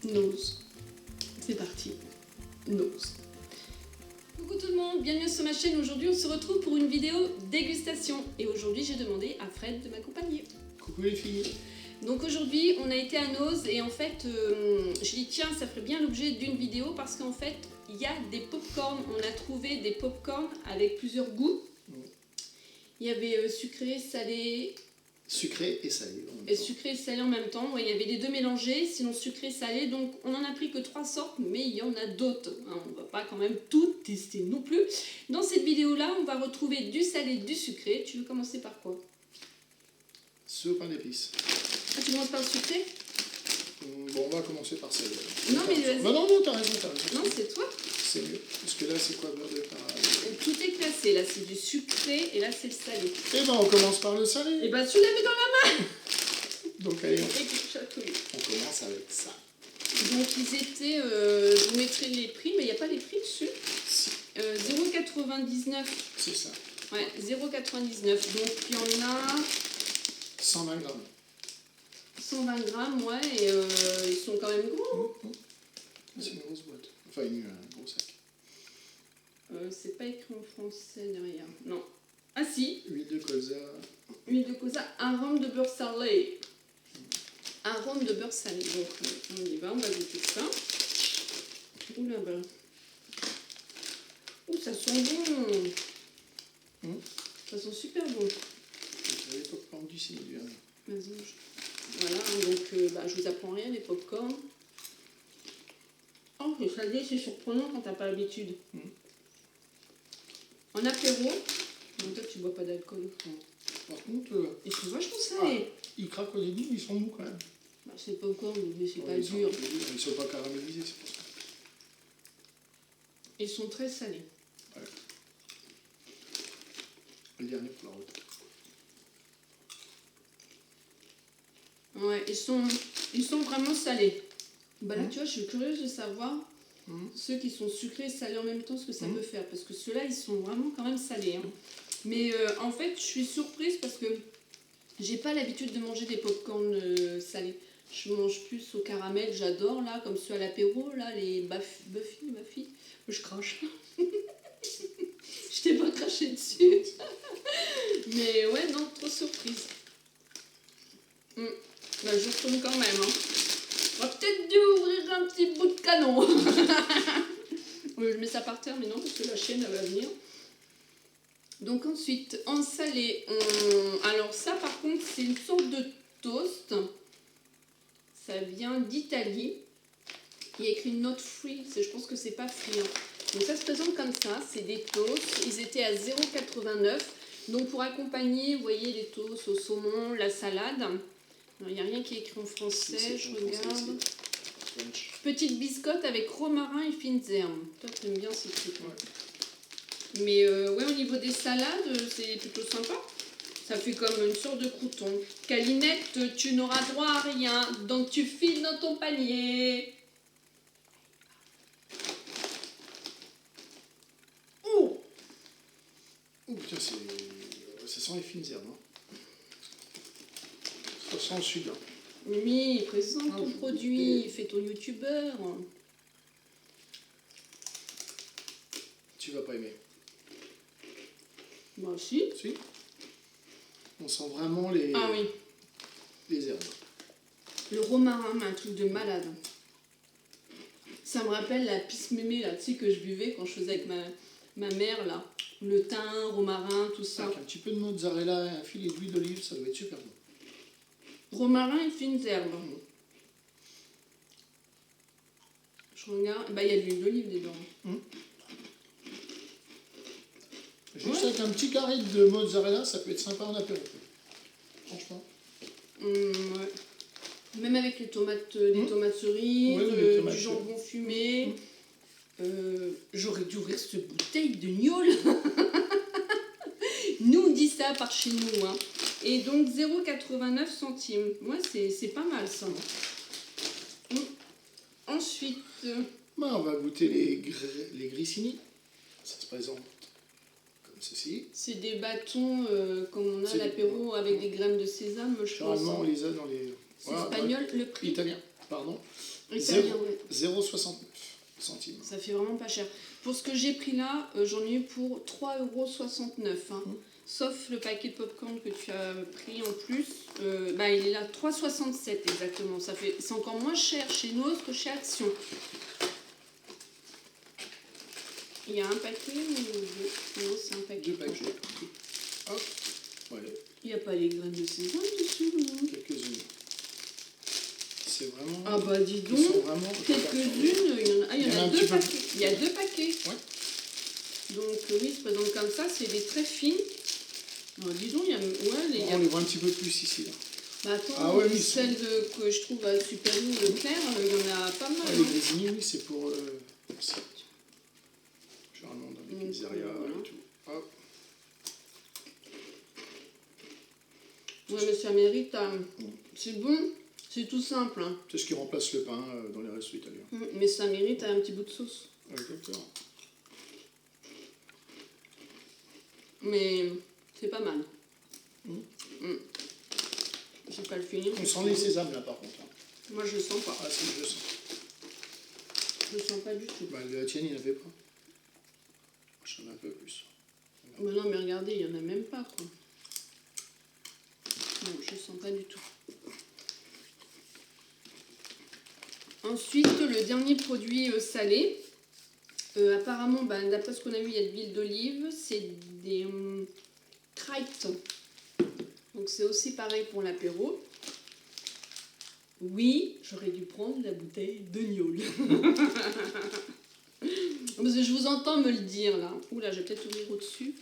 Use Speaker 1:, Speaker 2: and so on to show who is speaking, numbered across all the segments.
Speaker 1: Nose. C'est parti. Nose. Coucou tout le monde, bienvenue sur ma chaîne. Aujourd'hui on se retrouve pour une vidéo dégustation. Et aujourd'hui j'ai demandé à Fred de m'accompagner.
Speaker 2: Coucou les filles.
Speaker 1: Donc aujourd'hui on a été à Nose et en fait je dis tiens ça ferait bien l'objet d'une vidéo parce qu'en fait il y a des pop-corn. On a trouvé des pop-corn avec plusieurs goûts. Il y avait sucré, salé...
Speaker 2: Sucré et salé.
Speaker 1: Et sucré et salé en même temps. Ouais, il y avait les deux mélangés, sinon sucré et salé. Donc on en a pris que 3 sortes, mais il y en a d'autres. Hein, on va pas quand même tout tester non plus. Dans cette vidéo-là, on va retrouver du salé, du sucré. Tu veux commencer par quoi?
Speaker 2: Ce pain d'épices.
Speaker 1: Ah, tu commences par le sucré?
Speaker 2: Bon, on va commencer par salé.
Speaker 1: Non, mais vas-y.
Speaker 2: Non, t'as raison.
Speaker 1: Non, c'est toi.
Speaker 2: C'est mieux. Parce que là, c'est quoi, beurre de pain?
Speaker 1: Tout est classé. Là, c'est du sucré et là, c'est le salé.
Speaker 2: Eh ben, on commence par le salé.
Speaker 1: Et ben, tu l'avais dans la main.
Speaker 2: Donc, allez,
Speaker 1: Et puis, chatouille.
Speaker 2: on commence avec ça.
Speaker 1: Donc, ils étaient... je vous mettrai les prix, mais il n'y a pas les prix dessus.
Speaker 2: Si.
Speaker 1: 0,99.
Speaker 2: C'est ça.
Speaker 1: Ouais, 0,99. Donc, il y en a
Speaker 2: 120 grammes.
Speaker 1: 120 grammes, ouais, et ils sont quand même gros.
Speaker 2: C'est une grosse boîte. Enfin, un gros sac.
Speaker 1: C'est pas écrit en français derrière. Non. Ah si,
Speaker 2: Huile de colza.
Speaker 1: huile de colza, arôme de beurre salé. Arôme de beurre salé. Donc, on y va, on va goûter ça. Ouh là bas. Ouh, ça sent bon. Ça sent super bon.
Speaker 2: Vous avez pas prendre du cinéma.
Speaker 1: Vas-y, voilà, donc je vous apprends rien, les pop-corn. Oh, le salé, c'est surprenant quand t'as pas l'habitude. En apéro, donc toi tu bois pas d'alcool.
Speaker 2: Par contre,
Speaker 1: Ils sont vachement salés.
Speaker 2: ils craquent au début, mais ils sont mous quand même.
Speaker 1: Bah, c'est popcorn, mais c'est pas
Speaker 2: Ils
Speaker 1: dur.
Speaker 2: Ils sont pas caramélisés, c'est pour ça.
Speaker 1: Ils sont très salés.
Speaker 2: Ouais. Le dernier pour la route.
Speaker 1: Ouais, ils sont vraiment salés. Bah là, tu vois, je suis curieuse de savoir ceux qui sont sucrés et salés en même temps, ce que ça peut faire. Parce que ceux-là, ils sont vraiment quand même salés. Hein. Mais en fait, je suis surprise parce que j'ai pas l'habitude de manger des pop-corn salés. Je mange plus au caramel, j'adore là, comme ceux à l'apéro, là, les Buffy. Je crache. Je t'ai pas craché dessus. Mais ouais, non, trop surprise. Bah, je retourne quand même. Hein. On va peut-être dû ouvrir un petit bout de canon. Je mets ça par terre, mais non, parce que la chaîne elle va venir. Donc ensuite, en salé, alors ça par contre, c'est une sorte de toast. Ça vient d'Italie. Il y a écrit not free, je pense que c'est pas free. Hein. Donc ça se présente comme ça, c'est des toasts. Ils étaient à 0,89. Donc pour accompagner, vous voyez les toasts au saumon, la salade. Il n'y a rien qui est écrit en français, je regarde. Petite biscotte avec romarin et fines herbes. Toi, tu aimes bien ces trucs. Ouais. Mais ouais, au niveau des salades, c'est plutôt sympa. Ça fait comme une sorte de crouton. Calinette, tu n'auras droit à rien, donc tu files dans ton panier.
Speaker 2: Oh putain, ça sent les fines herbes. Hein. Ça sent le sud. Hein.
Speaker 1: Mimi, présente ton produit, fais ton youtubeur.
Speaker 2: Tu vas pas aimer.
Speaker 1: Moi aussi.
Speaker 2: Si. On sent vraiment les herbes.
Speaker 1: Le romarin, mais un truc de malade. Ça me rappelle la pisse mémé là, tu sais, que je buvais quand je faisais avec ma mère là. Le thym, romarin, tout ça.
Speaker 2: Avec un petit peu de mozzarella et un filet d'huile d'olive, ça doit être super bon.
Speaker 1: Romarin et fines herbes. Je regarde. Bah, il y a de l'huile d'olive dedans.
Speaker 2: Juste avec un petit carré de mozzarella, ça peut être sympa en apéro. Franchement.
Speaker 1: Ouais. Même avec les tomates, des tomates cerises,
Speaker 2: tomates,
Speaker 1: du jambon fumé. J'aurais dû ouvrir cette bouteille de gnôle. Nous, on dit ça par chez nous. Hein. Et donc 0,89 centimes. Ouais, c'est pas mal ça. Ensuite...
Speaker 2: on va goûter les grissini. Ça se présente comme ceci.
Speaker 1: C'est des bâtons comme on a à l'apéro avec des graines de sésame, je pense.
Speaker 2: Généralement, on les a dans les...
Speaker 1: C'est espagnol, le prix.
Speaker 2: Italien, pardon.
Speaker 1: Et ça vient, ouais.
Speaker 2: 0,69 centimes.
Speaker 1: Ça fait vraiment pas cher. Pour ce que j'ai pris là, j'en ai eu pour 3,69 €. Hein. Sauf le paquet de popcorn que tu as pris en plus. Bah, il est là 3,67 exactement. C'est encore moins cher chez Noz que chez Action. Il y a un paquet ou deux? Non, c'est un paquet.
Speaker 2: 2 paquets. Hop. Ouais.
Speaker 1: Il n'y a pas les graines de sésame dessus, non?
Speaker 2: Quelques-unes. C'est vraiment...
Speaker 1: Ah bah dis donc,
Speaker 2: Ils sont vraiment...
Speaker 1: quelques-unes, il y en a deux paquets.
Speaker 2: Peu...
Speaker 1: Il y a 2 paquets.
Speaker 2: Ouais.
Speaker 1: Donc oui, il se présente comme ça, c'est des très fines. Alors, dis donc, il y a... Ouais,
Speaker 2: On les voit un petit peu plus ici, là.
Speaker 1: Bah attends, ouais, celles que je trouve à Super U, Leclerc, il y en a pas mal.
Speaker 2: Ouais, les grésini, oui, c'est pour... généralement dans les pizzerias et tout. Hop.
Speaker 1: Ouais, mais ça mérite. C'est bon, c'est tout simple. Hein.
Speaker 2: C'est ce qui remplace le pain dans les restos italiens.
Speaker 1: Mais ça mérite un petit bout de sauce.
Speaker 2: Exactement.
Speaker 1: Mais c'est pas mal. Je vais pas le finir.
Speaker 2: On sent les sésames là par contre. Hein.
Speaker 1: Moi je le sens pas.
Speaker 2: Ah si, je le sens.
Speaker 1: Je le sens pas du tout.
Speaker 2: Bah, la tienne, il n'y en avait pas. J'en ai un peu plus.
Speaker 1: Bah non, mais regardez, il n'y en a même pas quoi. Non, je le sens pas du tout. Ensuite, le dernier produit salé. Apparemment, bah, d'après ce qu'on a vu, il y a de l'huile d'olive. C'est des crêpes. Donc c'est aussi pareil pour l'apéro. Oui, j'aurais dû prendre la bouteille de gnôle. Parce que je vous entends me le dire là. Oula, je vais peut-être ouvrir au-dessus.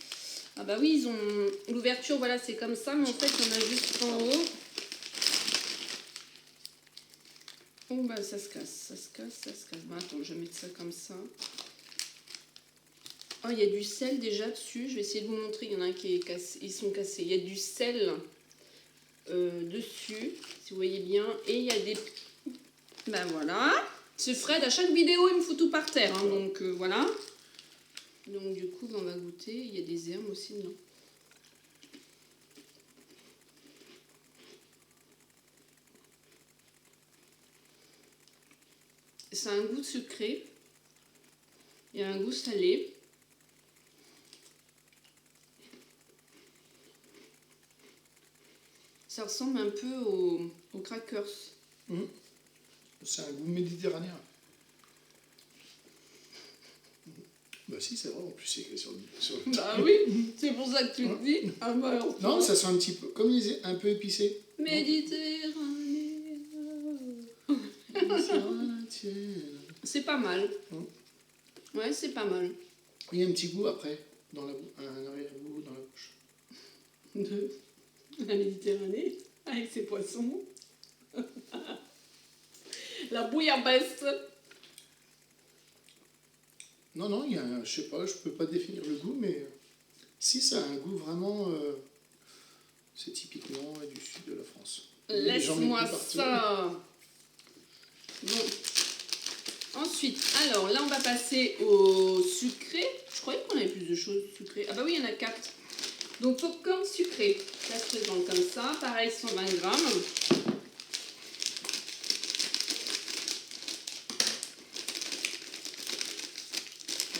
Speaker 1: Ah bah oui, ils ont l'ouverture, voilà, c'est comme ça, mais en fait, il y en a juste en haut. Oh bah ça se casse, ça se casse, ça se casse. Bon, attends, je vais mettre ça comme ça. Oh, il y a du sel déjà dessus. Je vais essayer de vous montrer. Il y en a un qui est cassé. Ils sont cassés. Il y a du sel dessus, si vous voyez bien. Et il y a des... Ben voilà. C'est Fred, à chaque vidéo, il me fout tout par terre. Hein, donc voilà. Donc du coup, on va goûter. Il y a des herbes aussi dedans. Ça a un goût sucré. Il y a un goût salé. Ça ressemble un peu aux crackers.
Speaker 2: C'est un goût méditerranéen. Bah si, c'est vrai, en plus c'est écrit sur le...
Speaker 1: Bah oui, c'est pour ça que tu le dis. Ah bah alors,
Speaker 2: non, ça sent un petit peu, comme ils disaient, un peu épicé.
Speaker 1: Méditerranée. C'est pas mal. Ouais, c'est pas mal.
Speaker 2: Il y a un petit goût après, un arrière-goût dans la bouche.
Speaker 1: De la Méditerranée, avec ses poissons. La bouillabaisse.
Speaker 2: Non, il y a un, je sais pas, je peux pas définir le goût, mais si ça a un goût vraiment, c'est typiquement du sud de la France.
Speaker 1: Laisse-moi ça. Bon. Ensuite, alors là on va passer au sucré. Je croyais qu'on avait plus de choses sucrées. Ah bah oui, il y en a 4. Donc popcorn sucré. Ça se présente comme ça. Pareil, 120 grammes.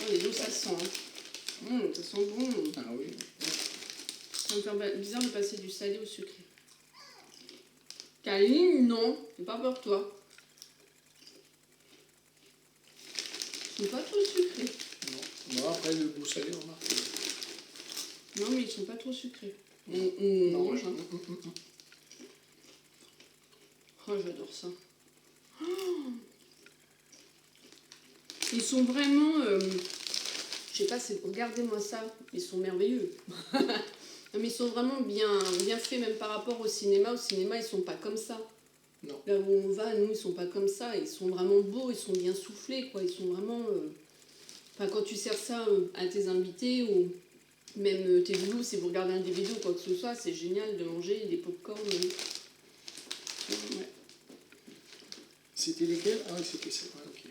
Speaker 1: Oh, les deux, ça sent. Hein. Ça sent bon.
Speaker 2: Ah oui.
Speaker 1: Ça me fait bizarre de passer du salé au sucré. Caline, non. C'est pas pour toi. Ils sont pas trop sucrés.
Speaker 2: Non. Moi, après, le goût salé, remarque.
Speaker 1: Non, mais ils sont pas trop sucrés. On mange, hein. Oh, j'adore ça. Oh, ils sont vraiment... je sais pas, regardez-moi ça. Ils sont merveilleux. Non, mais ils sont vraiment bien faits, même par rapport au cinéma. Au cinéma, ils sont pas comme ça.
Speaker 2: Non.
Speaker 1: Là où on va, nous, ils sont pas comme ça. Ils sont vraiment beaux, ils sont bien soufflés, quoi. Ils sont vraiment... Enfin, quand tu sers ça à tes invités ou même tes loulous, si vous regardez un DVD ou quoi que ce soit, c'est génial de manger des pop-corn. Ouais.
Speaker 2: C'était lesquels? Ah oui, c'était ça. Ah, ok.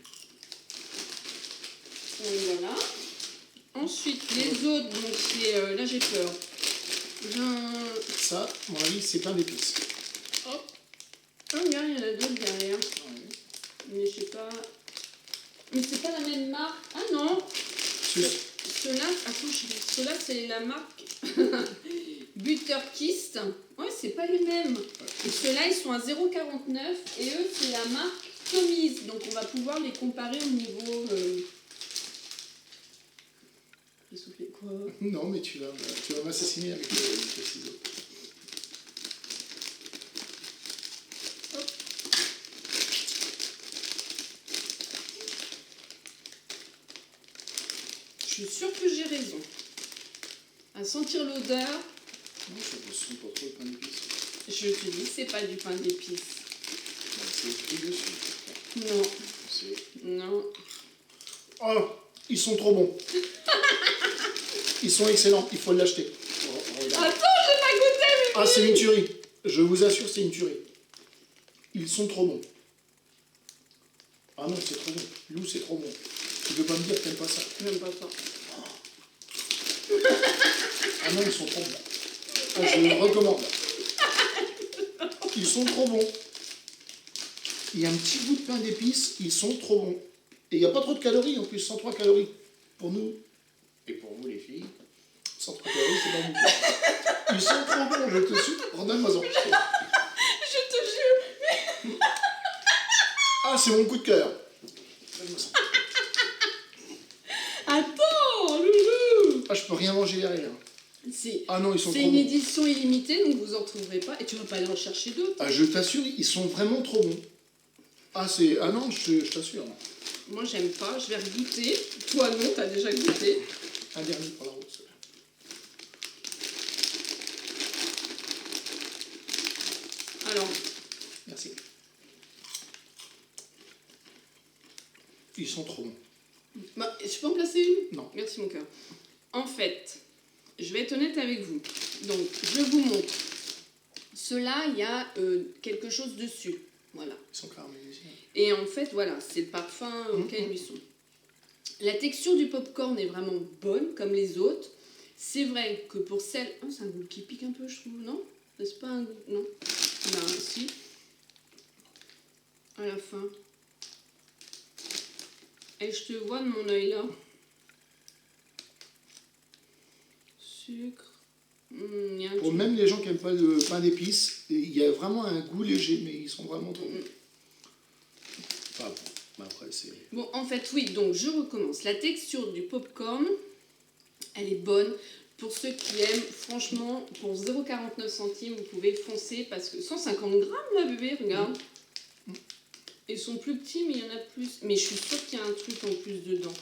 Speaker 1: Et voilà. Ensuite, les autres, donc c'est... là, j'ai peur.
Speaker 2: Ça, à mon avis, c'est plein d'épices.
Speaker 1: Hop. Oh, regarde, il y en a d'autres derrière.
Speaker 2: Ouais.
Speaker 1: Mais je sais pas. Mais c'est pas la même marque. Ah non. Ceux-là, attends, ceux-là c'est la marque Butterkist. Ouais, c'est pas les mêmes. Et ceux-là, ils sont à 0,49 et eux, c'est la marque Tommy's. Donc on va pouvoir les comparer au niveau. J'ai soufflé quoi?
Speaker 2: Non, mais tu vas m'assassiner avec le ciseau.
Speaker 1: Hop. Je suis sûre que j'ai raison. À sentir l'odeur,
Speaker 2: Non, ça ne sent pas trop le pain d'épices.
Speaker 1: je te dis, c'est pas du pain d'épices.
Speaker 2: C'est écrit dessus.
Speaker 1: Non,
Speaker 2: C'est...
Speaker 1: non.
Speaker 2: Oh, ils sont trop bons. Ils sont excellents, il faut l'acheter.
Speaker 1: Attends, j'ai pas goûté, mais...
Speaker 2: Ah, c'est une tuerie. Je vous assure, c'est une tuerie. Ils sont trop bons. Ah non, c'est trop bon. Lou, c'est trop bon. Tu peux pas me dire que t'aimes pas ça.
Speaker 1: J'aime pas ça.
Speaker 2: Ah non, ils sont trop bons. Ah, je le recommande. Ils sont trop bons. Il y a un petit goût de pain d'épices, ils sont trop bons. Et il n'y a pas trop de calories en plus, 103 calories. Pour nous, et pour vous les filles, 103 calories, c'est pas beaucoup. Ils sont trop bons, je te suis. Redonne-moi-en.
Speaker 1: Je te jure.
Speaker 2: Ah, c'est mon coup de cœur. Donne-moi-en.
Speaker 1: Attends, loulou.
Speaker 2: Ah, je peux rien manger derrière. Ah non, ils sont
Speaker 1: C'est
Speaker 2: trop
Speaker 1: une
Speaker 2: bons.
Speaker 1: édition illimitée, donc vous en trouverez pas. Et tu vas pas aller en chercher d'autres.
Speaker 2: Ah, je t'assure, ils sont vraiment trop bons. Ah, c'est... Ah non, je t'assure.
Speaker 1: Moi, j'aime pas. Je vais regoûter. Toi, non, t'as déjà goûté.
Speaker 2: Un dernier pour la route.
Speaker 1: Alors,
Speaker 2: Merci. Ils sont trop bons.
Speaker 1: bah, je peux en placer une?
Speaker 2: Non.
Speaker 1: Merci, mon cœur. En fait, je vais être honnête avec vous. Donc, je vous montre. Ceux-là, il y a quelque chose dessus. Voilà.
Speaker 2: Ils sont caramélisés.
Speaker 1: Et en fait, voilà, c'est le parfum auquel ils sont. La texture du popcorn est vraiment bonne, comme les autres. C'est vrai que pour celle... Oh, c'est un goût qui pique un peu, je trouve, non? C'est pas un goût... Non. Ben, si. À la fin. Et je te vois de mon œil là. Sucre. Y a un
Speaker 2: Pour
Speaker 1: truc.
Speaker 2: même les gens qui n'aiment pas le pain d'épices, il y a vraiment un goût léger, mais ils sont vraiment trop bons. Enfin, bon, après, c'est...
Speaker 1: Bon, en fait, oui, donc je recommence. La texture du popcorn, elle est bonne. Pour ceux qui aiment, franchement, pour 0,49 centimes, vous pouvez foncer parce que 150 grammes, là, bébé, regarde. Ils sont plus petits, mais il y en a plus. Mais je suis sûre qu'il y a un truc en plus dedans.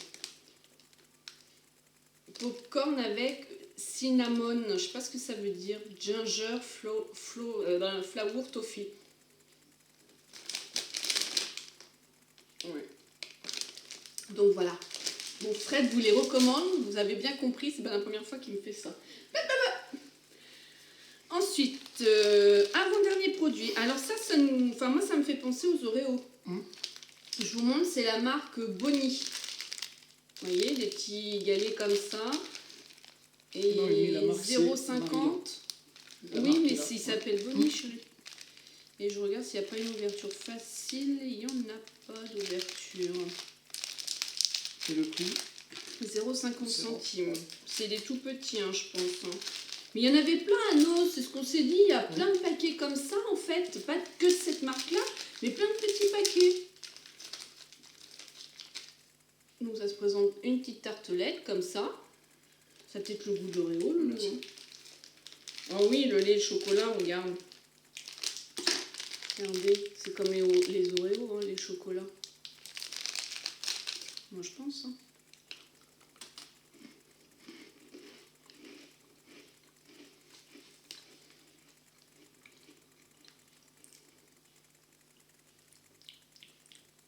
Speaker 1: Popcorn avec cinnamon, je sais pas ce que ça veut dire. Ginger, flour, toffee. Ouais. Donc voilà. Bon, Fred vous les recommande. Vous avez bien compris, c'est pas la première fois qu'il me fait ça. Ensuite, avant-dernier produit. Alors ça enfin, moi, ça me fait penser aux Oreos. Je vous montre, c'est la marque Bonnie. Vous voyez, des petits galets comme ça. Et
Speaker 2: Non, oui, la marque, c'est
Speaker 1: 0,50.
Speaker 2: La
Speaker 1: Oui,
Speaker 2: marque
Speaker 1: mais
Speaker 2: est là.
Speaker 1: s'il s'appelle Bonnie, chérie. Et je regarde s'il n'y a pas une ouverture facile. Il n'y en a pas d'ouverture.
Speaker 2: C'est le prix.
Speaker 1: 0,50
Speaker 2: C'est
Speaker 1: centimes.
Speaker 2: bon.
Speaker 1: C'est des tout petits, hein, je pense. Hein. Mais il y en avait plein à nos, c'est ce qu'on s'est dit. Il y a plein de paquets comme ça, en fait. Pas que cette marque-là, mais plein de petits paquets. Donc ça se présente une petite tartelette, comme ça. Ça a peut-être le goût d'Oreo, le
Speaker 2: Merci.
Speaker 1: lait. Oh oui, le lait, le chocolat, regarde. Regardez, c'est comme les Oreos, hein, les chocolats. Moi, je pense. Hein.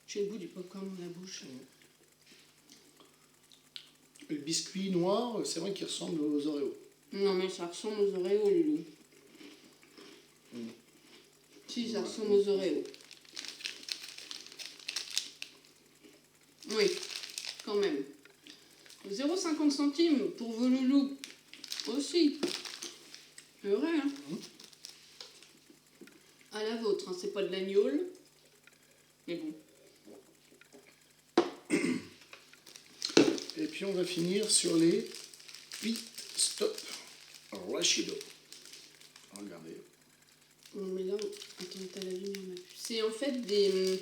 Speaker 1: J'ai le goût du popcorn dans la bouche.
Speaker 2: Le biscuit noir, c'est vrai qu'il ressemble aux Oreos.
Speaker 1: Non, mais ça ressemble aux Oreos, Lulu. Si, ça ressemble aux Oreos. Oui, quand même. 0,50 centimes pour vos loulous. Aussi. C'est vrai, hein. À la vôtre, hein. C'est pas de l'agnole. Mais bon.
Speaker 2: puis on va finir sur les Pit Stop Rashido. Regardez.
Speaker 1: Mais là, attends, t'as la lumière, on a plus. C'est en fait des...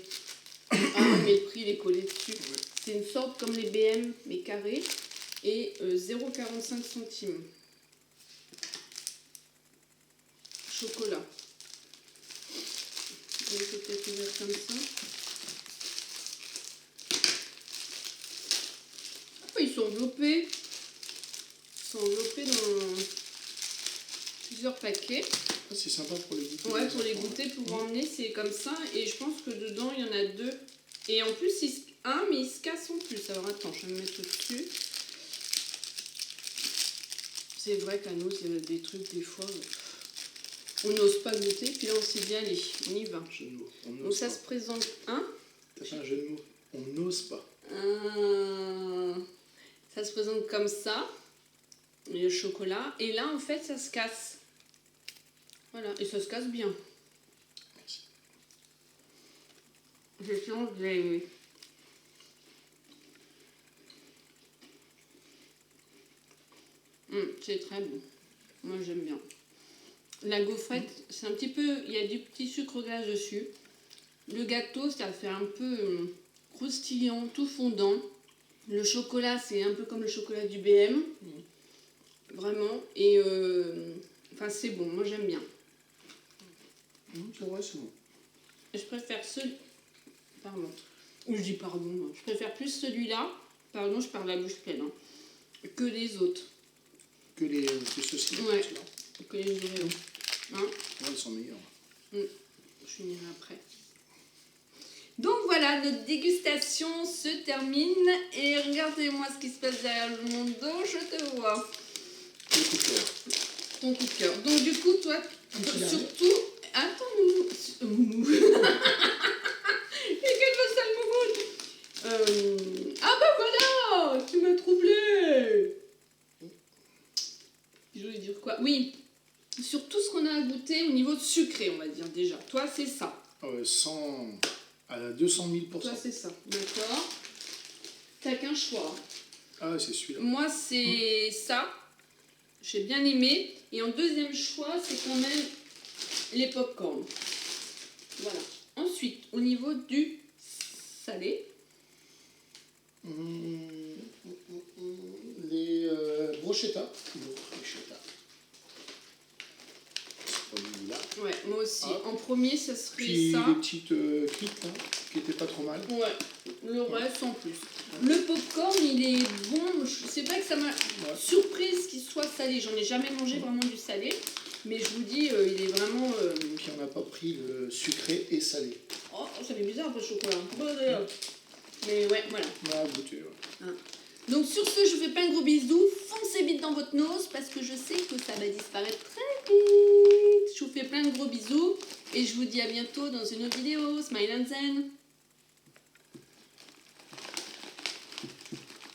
Speaker 1: Ah, mais le prix, il est collé dessus.
Speaker 2: Ouais.
Speaker 1: C'est une sorte comme les BM, mais carré, et 0,45 centimes. Chocolat. On peut peut-être ouvrir comme ça. Ah, ils sont enveloppés. Ils sont enveloppés dans plusieurs paquets.
Speaker 2: Ah, c'est sympa pour les goûter.
Speaker 1: Ouais, pour les goûter, pour emmener, c'est comme ça. Et je pense que dedans, il y en a 2. Et en plus, mais il se casse en plus. Alors attends, je vais me mettre dessus. C'est vrai qu'à nous, c'est des trucs, des fois, on n'ose pas goûter. Puis là, on s'est dit, allez, on y va.
Speaker 2: Jeu de mots. On
Speaker 1: Donc
Speaker 2: n'ose
Speaker 1: ça
Speaker 2: pas.
Speaker 1: se présente, hein?
Speaker 2: T'as fait un jeu de mots. On n'ose pas.
Speaker 1: Ça se présente comme ça, le chocolat. Et là, en fait, ça se casse. Voilà, et ça se casse bien.
Speaker 2: Merci.
Speaker 1: Je sens que j'ai aimé. C'est très bon. Moi, j'aime bien. La gaufrette, c'est un petit peu... Il y a du petit sucre glace dessus. Le gâteau, ça fait un peu croustillant, tout fondant. Le chocolat, c'est un peu comme le chocolat du BM. Vraiment. Et... Enfin, c'est bon. Moi, j'aime bien.
Speaker 2: C'est vrai, c'est bon.
Speaker 1: Je préfère Pardon. Ou je dis pardon. Moi. Je préfère plus celui-là. Pardon, je parle la bouche pleine. Hein, que les autres.
Speaker 2: Que ceux-ci.
Speaker 1: Ouais.
Speaker 2: ceux-là.
Speaker 1: Que les Oreos. Hein?
Speaker 2: Ouais, ils sont meilleurs.
Speaker 1: Je finirai après. Donc voilà, notre dégustation se termine. Et regardez-moi ce qui se passe derrière mon dos. Je te vois.
Speaker 2: Le coup de cœur.
Speaker 1: Ton coup de cœur. Donc du coup, toi,
Speaker 2: petit dernier.
Speaker 1: surtout... Attends, Moumou. Et quelle va ça, le Moumou? Ah bah voilà, tu m'as troublé. Je voulais dire quoi? Oui, sur tout ce qu'on a à goûter au niveau sucré, on va dire déjà. Toi, c'est ça.
Speaker 2: 100 à 200 000%.
Speaker 1: Toi, c'est ça. D'accord. T'as qu'un choix.
Speaker 2: Ah, c'est celui-là.
Speaker 1: Moi, c'est ça. J'ai bien aimé. Et en deuxième choix, c'est quand même les pop-corn. Voilà. Ensuite, au niveau du salé.
Speaker 2: Les brochetta. Brochetta. Ce produit-là.
Speaker 1: Ouais, moi aussi.
Speaker 2: Ah.
Speaker 1: En premier, ça serait
Speaker 2: Puis
Speaker 1: ça.
Speaker 2: les petites frites, là, qui étaient pas trop mal.
Speaker 1: Ouais, le reste en plus. Le popcorn, il est bon. C'est vrai que ça m'a surprise qu'il soit salé. J'en ai jamais mangé vraiment du salé. Mais je vous dis, il est vraiment...
Speaker 2: Puis on n'a pas pris le sucré et salé.
Speaker 1: Oh, ça fait bizarre, pas de chocolat. Mais ouais, voilà.
Speaker 2: On a goûté, ouais.
Speaker 1: Donc sur ce, je vous fais plein de gros bisous. Foncez vite dans votre nose parce que je sais que ça va disparaître très vite. Je vous fais plein de gros bisous. Et je vous dis à bientôt dans une autre vidéo. Smile and Zen.